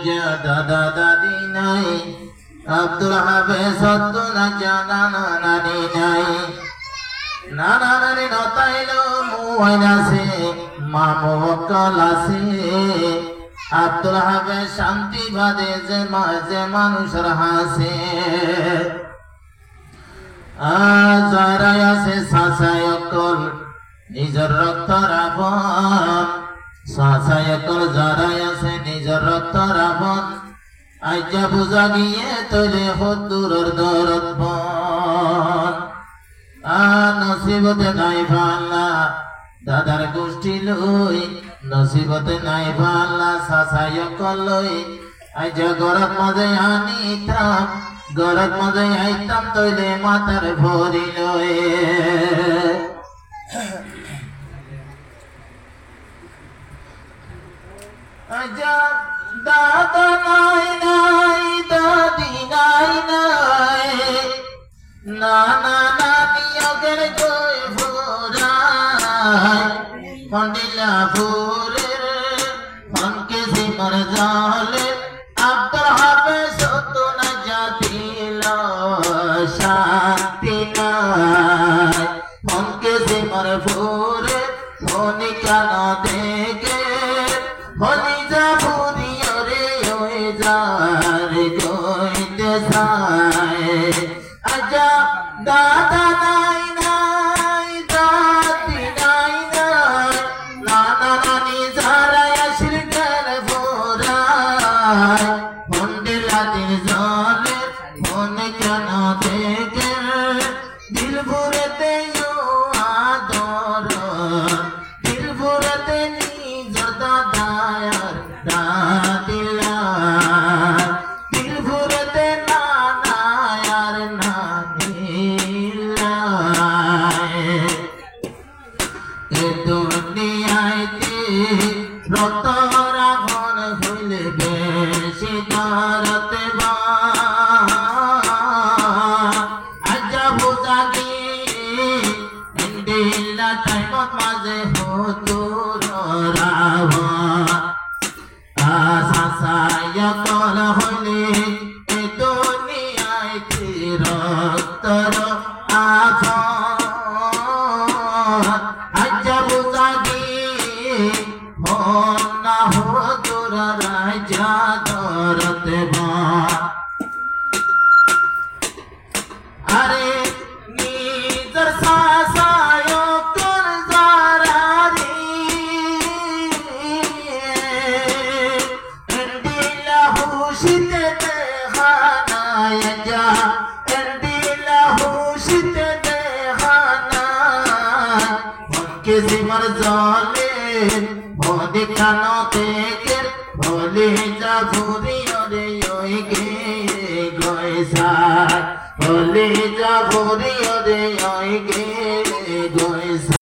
যে দাদা দাদি নাই আব্দুল হাফেজ সত্য না জানা নানি নাই নানা নানি নতাইলো মোবাইল আছে মা মোবাক্কাল আছে আব্দুল হাফেজ শান্তিবাদে যে মাঝে মানুষের হাসে যারাই আছে সাসাই অকল নিজের রক্ত রাবণ সাসাই অকল যারাই আছে নিজের রক্ত রাবণ আইজা বুঝা গিয়ে তৈলে হদ্দুরের দরদ বন নসিবতে নাই ভাল্লা দাদার গোষ্ঠী লই নসিবতে নাই ভাল্লা সাসাই অকল লই আইজা গরত মাঝে আনিতাম গরত মাঝে আইতাম তৈলে মাতার ভরি লই আইজা দাদা নাই নাই দাদি নাই নাই নানা নানি অগের গই ভোরাই মন্ডিলা ভোরের ফনকে সিমর জালে আব্দুল হাফেজ সত্য না জাতিল শান্তি নাই ফনকে সিমর ভোরে ফনি কান দেখে ফনি যা ভুরি রে ওই যার গোইতে সায় আজা দাদা নাই নাই দাদি নাই নাই নানা নানি যারা আশিরকার ভোরায় ফন্ডিলা দিল জলে ফনি কান দেখে দিল ভুরেতে আদর দিল ভুরেতে নিজর দাদায়ার দাদিলা দিল ভুরেতে নানায়ার নানিলা এ দুনিয়াতে রত রাবণ হইলে বেশি তারতে বা আজা বুঝা গিয়ে ইন্দিলা টাইমত মাঝে হতুর রাবণ সাসাই অকল হইলে এ দুনিয়াতে রক্তর আফন আজা বুঝা গিয়ে হন না হতুর রাজা ধরতে বা আরে নিজর সাসায় অকল জারারি এন্ডিলা হুশিতে দেখানায় যা এন্ডিলা হুশিতে দেখানায় মনকে সিমর জলে ভদি কান থেকে ভলি যা ভুরি রে ওই গে গয়সা ভলি যা ভুরি রে ওই গে